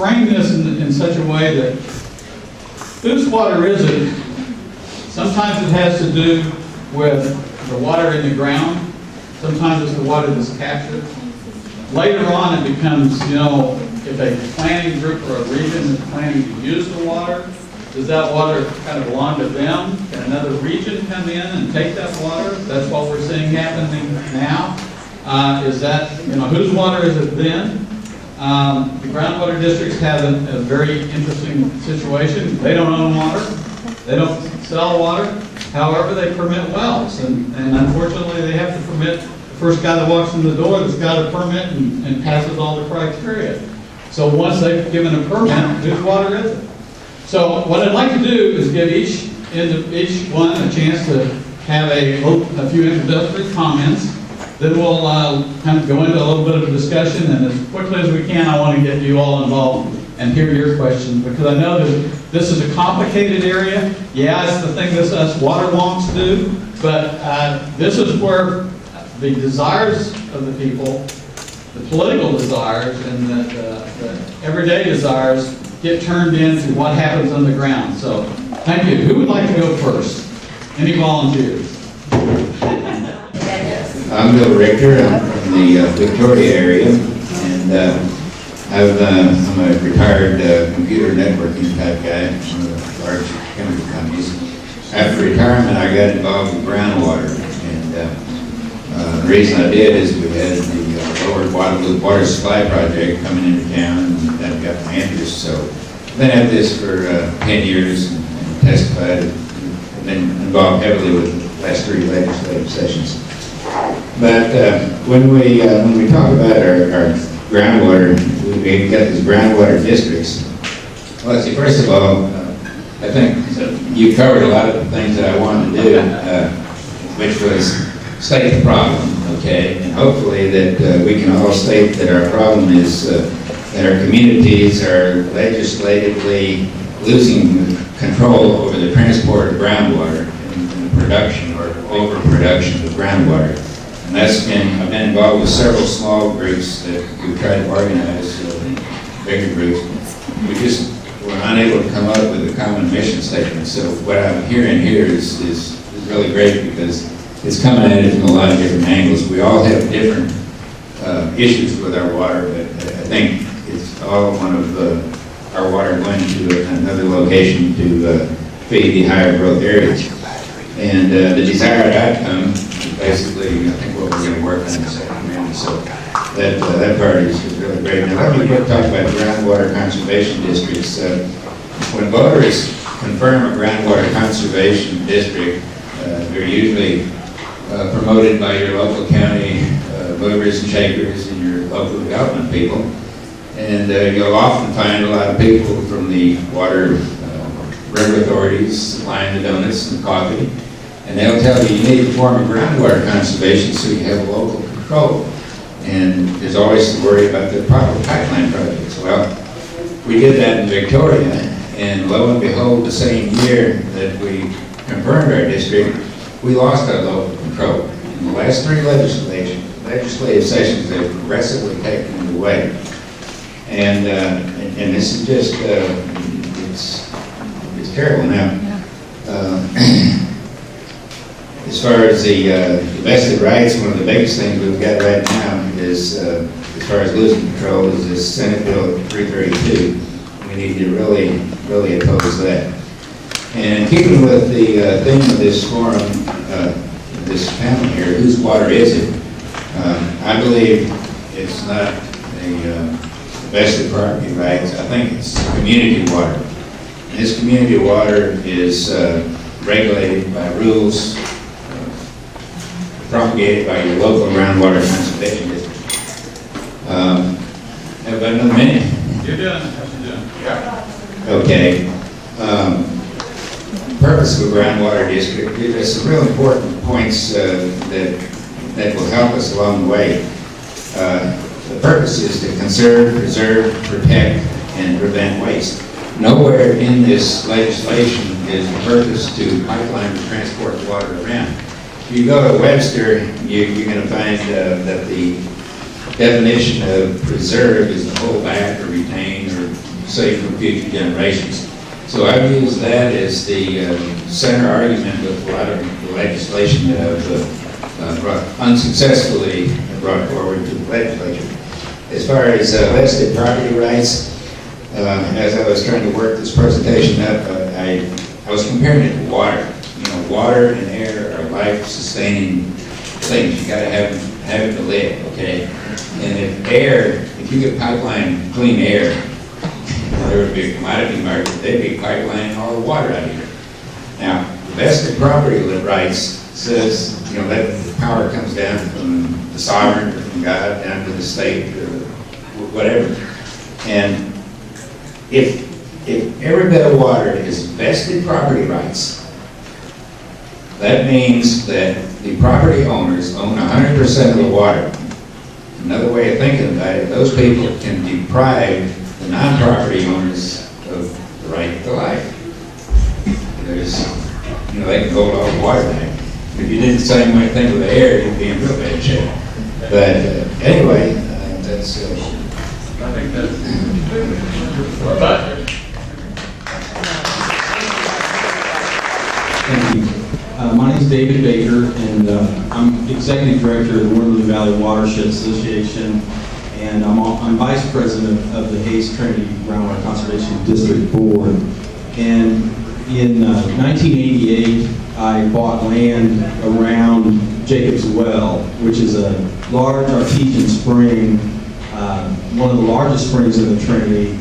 frame this in such a way that whose water is it? Sometimes it has to do with the water in the ground. Sometimes it's the water that's captured. Later on, it becomes, if a planning group or a region is planning to use the water, does that water kind of belong to them? Can another region come in and take that water? That's what we're seeing happening now. Is that, whose water is it then? The groundwater districts have a very interesting situation. They don't own water. They don't sell water. However, they permit wells. And unfortunately, they have to permit the first guy that walks in the door that's got a permit and passes all the criteria. So once they've given a permit, whose water is it? So what I'd like to do is give each one a chance to have a few introductory comments. Then we'll kind of go into a little bit of a discussion, and as quickly as we can, I want to get you all involved and hear your questions, because I know that this is a complicated area. Yeah, it's the thing that us water wonks do, but this is where the desires of the people, the political desires, and the everyday desires get turned into what happens on the ground. So, thank you. Who would like to go first? Any volunteers? I'm Bill Richter. I'm from the Victoria area, and I'm a retired computer networking type guy at one of the large chemical companies. After retirement, I got involved with groundwater, and the reason I did is we had the Lower Guadalupe Water Supply Project coming into town, and that got my interest. So I've been at this for 10 years and testified. I've been involved heavily with the last 3 legislative sessions. But when we talk about our groundwater, we've got these groundwater districts. Well, see, first of all, I think you covered a lot of the things that I wanted to do, which was state the problem, okay? And hopefully that we can all state that our problem is that our communities are legislatively losing control over the transport of groundwater and the production or overproduction of groundwater. And I've been involved with several small groups that we've tried to organize, bigger groups. We just were unable to come up with a common mission statement. So what I'm hearing here is really great, because it's coming at it from a lot of different angles. We all have different issues with our water, but I think it's all one of our water going to another location to feed the higher growth areas. And the desired outcome is basically, I think, what we're going to work on this afternoon. So that part is really great. Now let me talk about groundwater conservation districts. When voters confirm a groundwater conservation district, they're usually promoted by your local county movers and shakers and your local development people. And you'll often find a lot of people from the water river authorities supplying the donuts and the coffee. And they'll tell you need to form a groundwater conservation so you have local control. And there's always the worry about the pipeline projects. Well, we did that in Victoria, and lo and behold, the same year that we confirmed our district, we lost our local control. In the last 3 legislative sessions, they've progressively taken it away. And this is just, it's terrible now. As far as the vested rights, one of the biggest things we've got right now is, as far as losing control, is this Senate Bill 332. We need to really oppose that. And keeping with the theme of this forum, this panel here, whose water is it? I believe it's not a vested property rights. I think it's community water. And this community water is regulated by rules propagated by your local groundwater conservation district. Have about another minute? You're doing it. Yeah. Okay. Purpose of a groundwater district. There's some real important points that will help us along the way. The purpose is to conserve, preserve, protect, and prevent waste. Nowhere in this legislation is the purpose to pipeline to transport water around. If you go to Webster, you're going to find that the definition of preserve is to hold back or retain or safe for future generations. So I've used that as the center argument with a lot of the legislation that I've unsuccessfully brought forward to the legislature. As far as vested property rights, as I was trying to work this presentation up, I was comparing it to water. You know, water and air are life-sustaining things. You got to have it to live, okay? And if you get pipeline clean air, there would be a commodity market. They'd be pipelining all the water out of here. Now, the vested property rights says, you know, that the power comes down from the sovereign or from God down to the state or whatever. And if every bit of water is vested property rights, that means that the property owners own 100% of the water. Another way of thinking about it, those people can deprive the non-property owners of the right to life. There's, you know, they can hold all the water back. If you did the same way thing with the air, you'd be in real bad shape. But anyway, that's. I think that's. Thank you. My name is David Baker, and I'm Executive Director of the Wimberley Valley Watershed Association, and I'm Vice President of the Hayes Trinity Groundwater Conservation District Board. And in 1988, I bought land around Jacob's Well, which is a large artesian spring, one of the largest springs in the Trinity.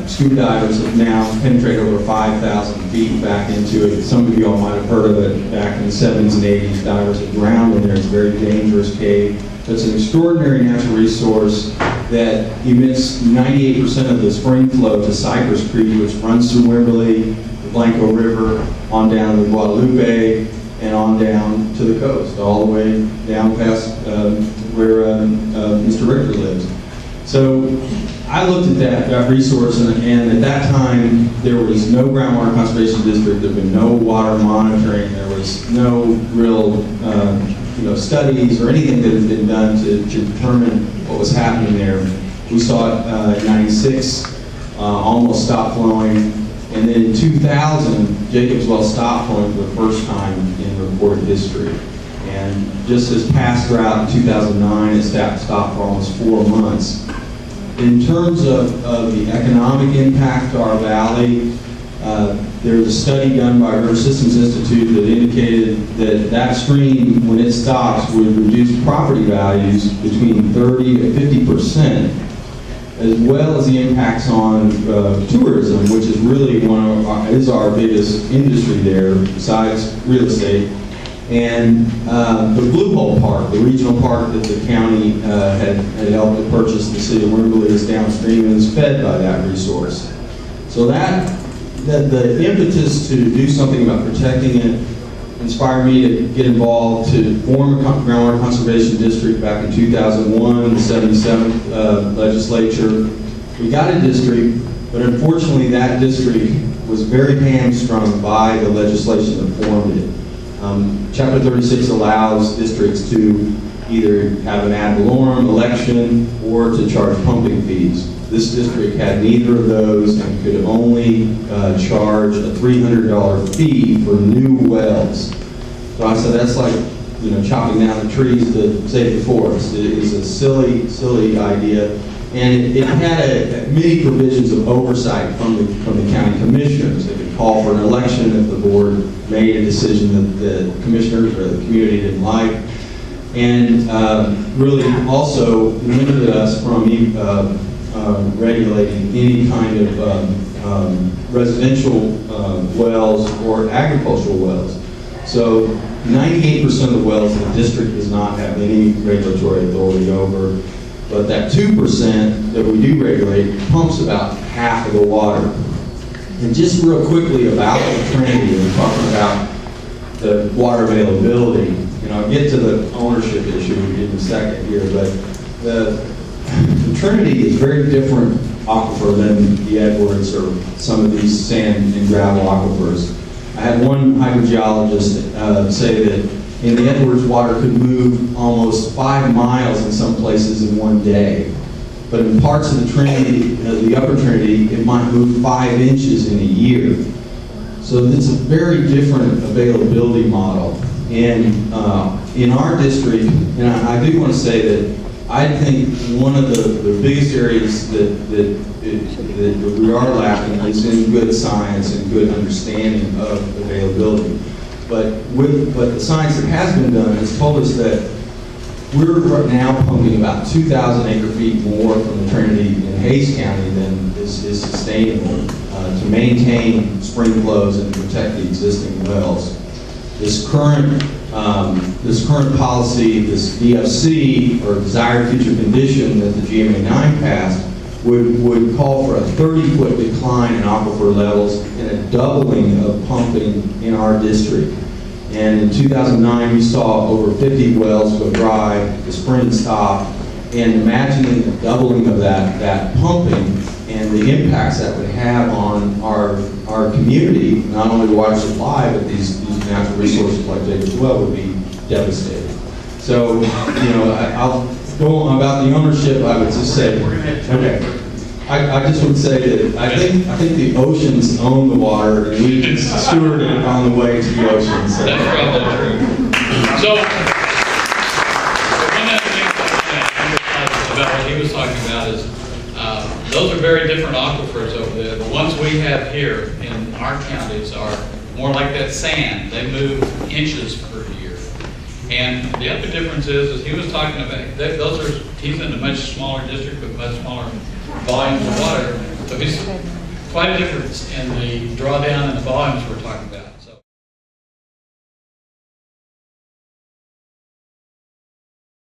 Scuba divers have now penetrated over 5,000 feet back into it. Some of you all might have heard of it back in the 70s and 80s. Divers have drowned in there. It's a very dangerous cave. It's an extraordinary natural resource that emits 98% of the spring flow to Cypress Creek, which runs through Wimberley, the Blanco River, on down to Guadalupe, and on down to the coast, all the way down past where Mr. Richter lives. So I looked at that resource, and at that time, there was no groundwater conservation district, there had been no water monitoring, there was no real studies or anything that had been done to determine what was happening there. We saw it in '96, almost stop flowing, and then in 2000, Jacob's Well stopped flowing for the first time in recorded history. And just this past drought in 2009, it stopped for almost 4 months. In terms of the economic impact to our valley, there's a study done by River Systems Institute that indicated that stream, when it stops, would reduce property values between 30 to 50%, as well as the impacts on tourism, which is really is our biggest industry there, besides real estate. And the Blue Hole Park, the regional park that the county had helped to purchase, the city of Wimberley, is downstream and is fed by that resource. So the impetus to do something about protecting it inspired me to get involved to form a groundwater conservation district back in 2001, the 77th legislature. We got a district, but unfortunately that district was very hamstrung by the legislation that formed it. Chapter 36 allows districts to either have an ad valorem election or to charge pumping fees. This district had neither of those and could only charge a $300 fee for new wells. So I said, that's like, chopping down the trees to save the forest. It is a silly, silly idea. And it had many provisions of oversight from the county commissioners. They could call for an election if the board made a decision that the commissioners or the community didn't like. And really also limited us from regulating any kind of residential wells or agricultural wells. So 98% of the wells in the district does not have any regulatory authority over, but that 2% that we do regulate pumps about half of the water. And just real quickly about the Trinity, we're talking about the water availability. I'll get to the ownership issue in a second here, but the Trinity is very different aquifer than the Edwards or some of these sand and gravel aquifers. I had one hydrogeologist say that in the Edwards, water could move almost 5 miles in some places in one day. but in parts of the Trinity, the upper Trinity, it might move 5 inches in a year. So it's a very different availability model. And in our district, and I do want to say that I think one of the biggest areas that we are lacking is in good science and good understanding of availability. But the science that has been done has told us that we're right now pumping about 2,000 acre-feet more from the Trinity in Hayes County than is sustainable to maintain spring flows and protect the existing wells. This current policy, this DFC, or desired future condition that the GMA-9 passed, would call for a 30-foot decline in aquifer levels and a doubling of pumping in our district. And in 2009, we saw over 50 wells go dry, the spring stopped, and imagining the doubling of that pumping and the impacts that would have on our community, not only water supply, but these natural resources like Jacob's Well would be devastating. So, I'll go on about the ownership. I would just say, okay. I just would say that I think the oceans own the water, and we can steward it on the way to the ocean. So. That's probably true. So, one of the things about what he was talking about is those are very different aquifers over there. The ones we have here in our counties are more like that sand. They move inches per year. And the other difference is he was talking about, he's in a much smaller district with much smaller volumes of water. So there's quite a difference in the drawdown and the volumes we're talking about.